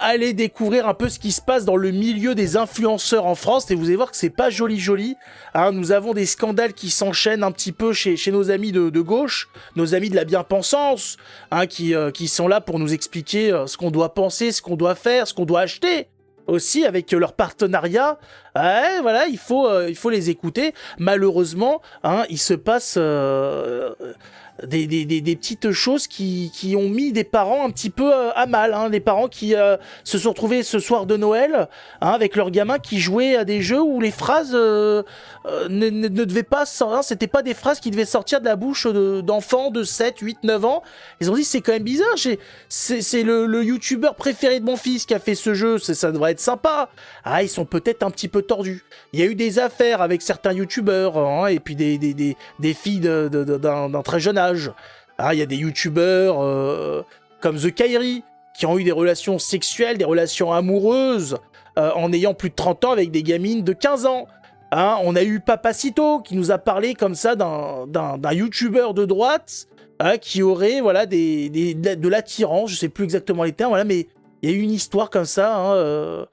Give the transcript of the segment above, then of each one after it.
allez découvrir un peu ce qui se passe dans le milieu des influenceurs en France et vous allez voir que c'est pas joli. Hein, nous avons des scandales qui s'enchaînent un petit peu chez nos amis de gauche, nos amis de la bien-pensance, hein, qui sont là pour nous expliquer ce qu'on doit penser, ce qu'on doit faire, ce qu'on doit acheter. Aussi, avec leur partenariat, ouais, voilà, il faut les écouter. Malheureusement, hein, il se passe des petites choses qui ont mis des parents un petit peu à mal. Hein, des parents qui se sont retrouvés ce soir de Noël, hein, avec leurs gamins qui jouaient à des jeux où les phrases ne devaient pas... Hein, c'était pas des phrases qui devaient sortir de la bouche d'enfants de 7, 8, 9 ans. Ils ont dit, c'est quand même bizarre, c'est le youtubeur préféré de mon fils qui a fait ce jeu, ça devrait être sympa. Ah, ils sont peut-être un petit peu tordus. Il y a eu des affaires avec certains youtubeurs, hein, et puis des filles d'un très jeune âge. Ah, il y a des youtubeurs comme The Kairi qui ont eu des relations sexuelles, des relations amoureuses, en ayant plus de 30 ans avec des gamines de 15 ans. Hein, on a eu Papacito qui nous a parlé comme ça d'un youtubeur de droite, hein, qui aurait voilà, de l'attirance, je sais plus exactement les termes, voilà, mais il y a eu une histoire comme ça, hein,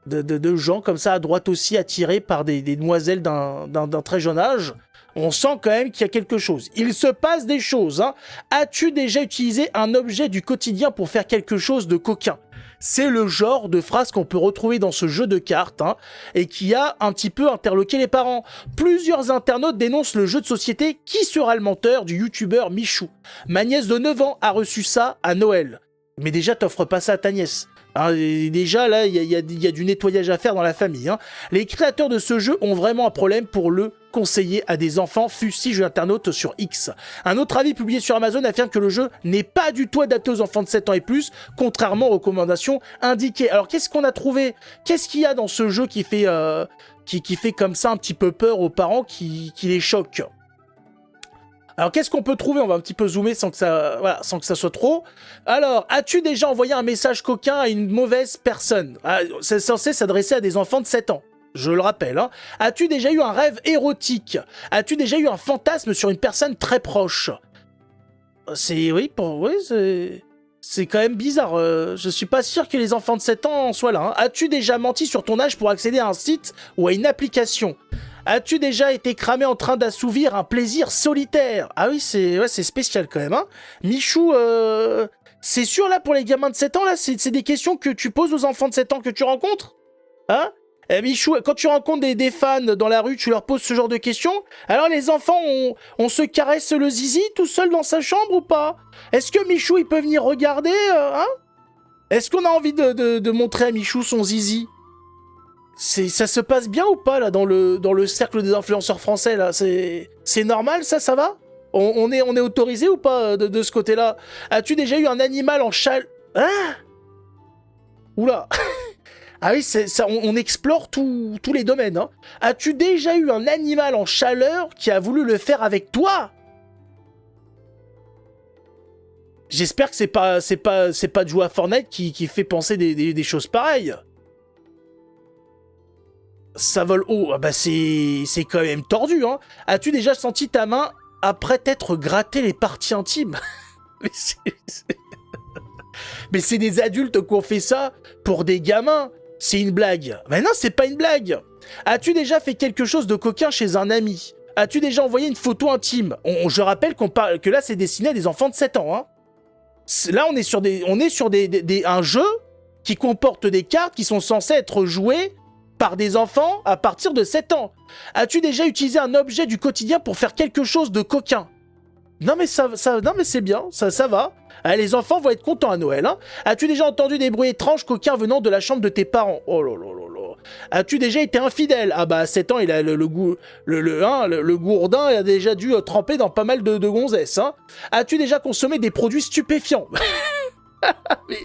de gens comme ça à droite aussi attirés par des demoiselles d'un très jeune âge. On sent quand même qu'il y a quelque chose. Il se passe des choses. Hein. As-tu déjà utilisé un objet du quotidien pour faire quelque chose de coquin ? C'est le genre de phrase qu'on peut retrouver dans ce jeu de cartes, hein, et qui a un petit peu interloqué les parents. Plusieurs internautes dénoncent le jeu de société Qui sera le menteur du youtubeur Michou. Ma nièce de 9 ans a reçu ça à Noël. Mais déjà, t'offres pas ça à ta nièce. Hein, déjà, là, il y a du nettoyage à faire dans la famille. Hein. Les créateurs de ce jeu ont vraiment un problème pour le conseiller à des enfants, fustige l'internaute sur X. Un autre avis publié sur Amazon affirme que le jeu n'est pas du tout adapté aux enfants de 7 ans et plus, contrairement aux recommandations indiquées. Alors, qu'est-ce qu'on a trouvé ? Qu'est-ce qu'il y a dans ce jeu qui fait comme ça un petit peu peur aux parents, qui les choque ? Alors, qu'est-ce qu'on peut trouver ? On va un petit peu zoomer sans que ça soit trop. Alors, as-tu déjà envoyé un message coquin à une mauvaise personne ? C'est censé s'adresser à des enfants de 7 ans. Je le rappelle. Hein. As-tu déjà eu un rêve érotique ? As-tu déjà eu un fantasme sur une personne très proche ? C'est quand même bizarre. Je suis pas sûr que les enfants de 7 ans en soient là. Hein. As-tu déjà menti sur ton âge pour accéder à un site ou à une application ? As-tu déjà été cramé en train d'assouvir un plaisir solitaire ? Ah oui, c'est spécial quand même. Hein. Michou, c'est sûr là pour les gamins de 7 ans, là, c'est des questions que tu poses aux enfants de 7 ans que tu rencontres ? Hein ? Michou, quand tu rencontres des fans dans la rue, tu leur poses ce genre de questions ? Alors les enfants, on se caresse le zizi tout seul dans sa chambre ou pas ? Est-ce que Michou, il peut venir regarder hein ? Est-ce qu'on a envie de montrer à Michou son zizi ? Ça se passe bien ou pas là dans le cercle des influenceurs français là ? C'est normal ça va ? On est autorisé ou pas de ce côté-là ? As-tu déjà eu un animal en châle... Hein ? Oula. Ah oui, on explore tous les domaines. Hein. As-tu déjà eu un animal en chaleur qui a voulu le faire avec toi ? J'espère que c'est pas de jouer à Fortnite qui fait penser des choses pareilles. Ça vole haut, ah bah c'est quand même tordu. Hein. As-tu déjà senti ta main après t'être gratté les parties intimes ? Mais c'est des adultes qui ont fait ça pour des gamins. C'est une blague. Mais non, c'est pas une blague. As-tu déjà fait quelque chose de coquin chez un ami ? As-tu déjà envoyé une photo intime ? Je rappelle que là, c'est destiné à des enfants de 7 ans. Hein. Là, on est sur un jeu qui comporte des cartes qui sont censées être jouées par des enfants à partir de 7 ans. As-tu déjà utilisé un objet du quotidien pour faire quelque chose de coquin ? Non mais non mais c'est bien, ça va. Les enfants vont être contents à Noël. Hein. As-tu déjà entendu des bruits étranges coquins venant de la chambre de tes parents ? Oh là là là là. As-tu déjà été infidèle ? Ah bah à 7 ans, il a le gourdin a déjà dû tremper dans pas mal de gonzesses. Hein. As-tu déjà consommé des produits stupéfiants ? Mais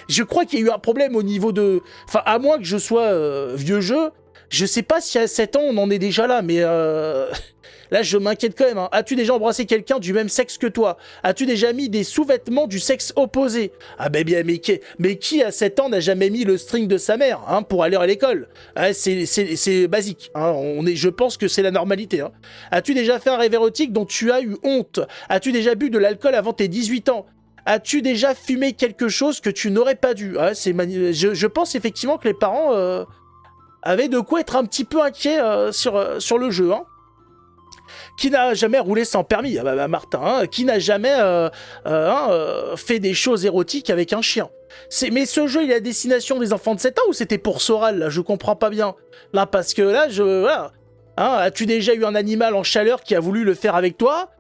je crois qu'il y a eu un problème au niveau de... Enfin, à moins que je sois vieux jeu, je sais pas si à 7 ans on en est déjà là, mais là je m'inquiète quand même. Hein. As-tu déjà embrassé quelqu'un du même sexe que toi ? As-tu déjà mis des sous-vêtements du sexe opposé ? Ah ben bien, mais qui à 7 ans n'a jamais mis le string de sa mère hein, pour aller à l'école ? C'est basique. Hein. Je pense que c'est la normalité. Hein. As-tu déjà fait un rêve érotique dont tu as eu honte ? As-tu déjà bu de l'alcool avant tes 18 ans ? As-tu déjà fumé quelque chose que tu n'aurais pas dû? Je pense effectivement que les parents avaient de quoi être un petit peu inquiets sur le jeu. Hein. Qui n'a jamais roulé sans permis? Martin, hein. Qui n'a jamais fait des choses érotiques avec un chien? Mais ce jeu, il est à destination des enfants de 7 ans ou c'était pour Soral, là? Je comprends pas bien. Là, parce que là, voilà. Hein, as-tu déjà eu un animal en chaleur qui a voulu le faire avec toi?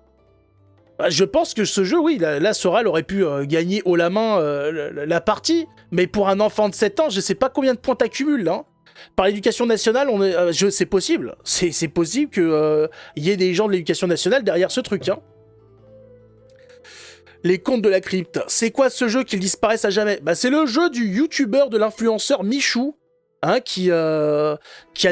Je pense que ce jeu, oui, là Soral aurait pu gagner haut la main la partie. Mais pour un enfant de 7 ans, je sais pas combien de points t'accumules, là. Hein. Par l'éducation nationale, c'est possible. C'est possible qu'il y ait des gens de l'éducation nationale derrière ce truc. Hein. Les contes de la crypte. C'est quoi ce jeu qu'ils disparaissent à jamais? C'est le jeu du youtubeur, de l'influenceur Michou, hein, qui a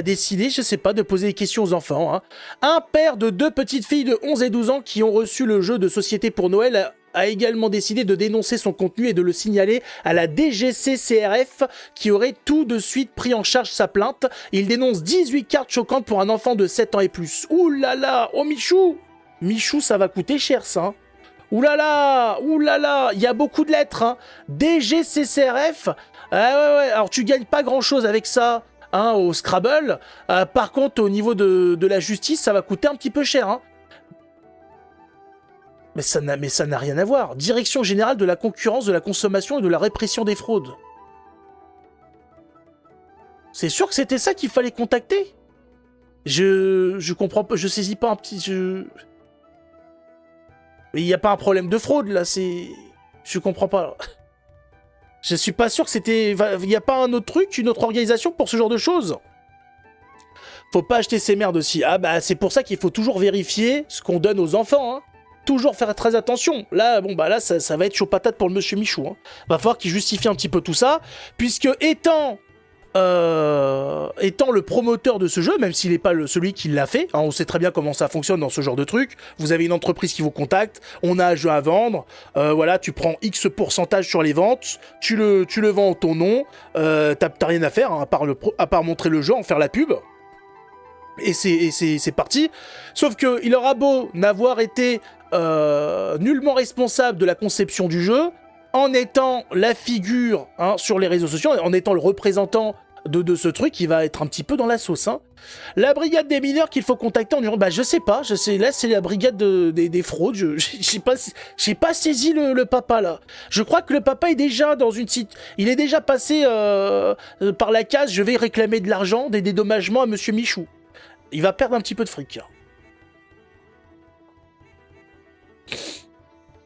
décidé, je sais pas, de poser des questions aux enfants. Hein. Un père de 2 petites filles de 11 et 12 ans qui ont reçu le jeu de société pour Noël a également décidé de dénoncer son contenu et de le signaler à la DGCCRF qui aurait tout de suite pris en charge sa plainte. Il dénonce 18 cartes choquantes pour un enfant de 7 ans et plus. Ouh là là, oh Michou! Michou, ça va coûter cher ça. Hein. Ouh là là, il y a beaucoup de lettres. Hein. DGCCRF, ouais, alors tu gagnes pas grand chose avec ça. Hein, au Scrabble. Par contre, au niveau de la justice, ça va coûter un petit peu cher. Hein. Mais ça n'a rien à voir. Direction générale de la concurrence, de la consommation et de la répression des fraudes. C'est sûr que c'était ça qu'il fallait contacter? Je comprends pas, je saisis pas un petit... Mais il n'y a pas un problème de fraude, là, c'est... Je comprends pas. Je suis pas sûr que c'était... Il n'y a pas un autre truc, une autre organisation pour ce genre de choses? Faut pas acheter ces merdes aussi. Ah bah, c'est pour ça qu'il faut toujours vérifier ce qu'on donne aux enfants, hein. Toujours faire très attention. Là, bon bah là, ça va être chaud patate pour le monsieur Michou. Hein. Va falloir qu'il justifie un petit peu tout ça, puisque étant le promoteur de ce jeu, même s'il n'est pas celui qui l'a fait, hein, on sait très bien comment ça fonctionne dans ce genre de truc. Vous avez une entreprise qui vous contacte, on a un jeu à vendre, voilà, tu prends X pourcentage sur les ventes, tu le vends en ton nom, t'as rien à faire, hein, à part montrer le jeu, en faire la pub. Et c'est parti. Sauf que il aura beau n'avoir été nullement responsable de la conception du jeu, en étant la figure hein, sur les réseaux sociaux, en étant le représentant de ce truc, il va être un petit peu dans la sauce. Hein. La brigade des mineurs qu'il faut contacter en disant, bah je sais pas, là c'est la brigade des fraudes, j'ai pas saisi le papa là. Je crois que le papa est déjà dans une site, il est déjà passé par la case, je vais réclamer de l'argent, des dédommagements à monsieur Michou. Il va perdre un petit peu de fric.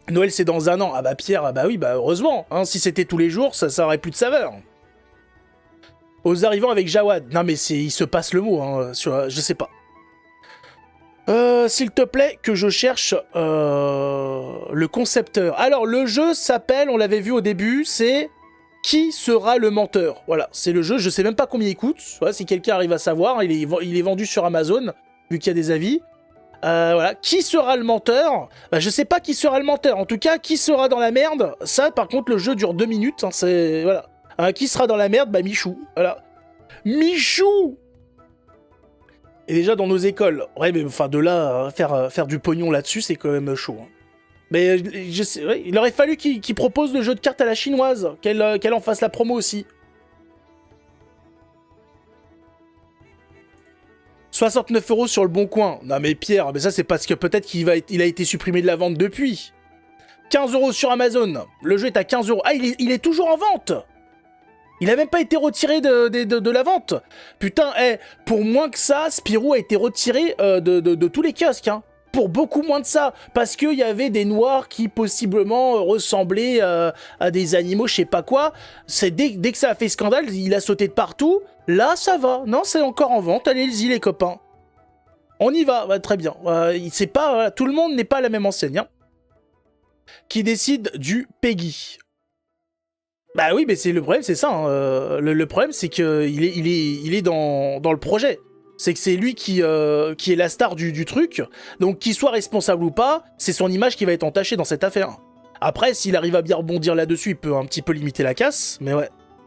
Noël c'est dans un an. Ah bah Pierre, ah bah oui, bah heureusement. Hein, si c'était tous les jours, ça aurait plus de saveur. Aux arrivants avec Jawad. Non mais il se passe le mot, hein, je sais pas. S'il te plaît, que je cherche le concepteur. Alors le jeu s'appelle, on l'avait vu au début, c'est... Qui sera le menteur? Voilà, c'est le jeu, je sais même pas combien il coûte. Voilà, si quelqu'un arrive à savoir, il est vendu sur Amazon, vu qu'il y a des avis. Voilà, qui sera le menteur? Bah, je sais pas qui sera le menteur. En tout cas, qui sera dans la merde? Ça, par contre, le jeu dure 2 minutes. Hein, c'est... Voilà. Qui sera dans la merde? Bah, Michou. Voilà. Michou! Et déjà, dans nos écoles. Ouais, mais enfin, de là, faire du pognon là-dessus, c'est quand même chaud. Hein. Mais je sais, ouais, il aurait fallu qu'il propose le jeu de cartes à la chinoise, qu'elle en fasse la promo aussi. 69 € sur le bon coin. Non mais Pierre, mais ça c'est parce que peut-être qu'il a été supprimé de la vente depuis. 15 € sur Amazon. Le jeu est à 15 €. Ah, il est toujours en vente. Il a même pas été retiré de la vente. Putain, pour moins que ça, Spirou a été retiré de tous les kiosques, hein. Pour beaucoup moins de ça, parce qu'il y avait des noirs qui possiblement ressemblaient à des animaux, je sais pas quoi. C'est dès que ça a fait scandale, il a sauté de partout. Là, ça va. Non, c'est encore en vente. Allez-y, les copains. On y va. Très bien. C'est pas, tout le monde n'est pas à la même enseigne. Hein. Qui décide du Peggy. Bah oui, mais c'est le problème, c'est ça. Hein. Le problème, c'est qu'il est dans le projet. C'est que c'est lui qui est la star du truc. Donc, qu'il soit responsable ou pas, c'est son image qui va être entachée dans cette affaire. Après, s'il arrive à bien rebondir là-dessus, il peut un petit peu limiter la casse. Mais ouais.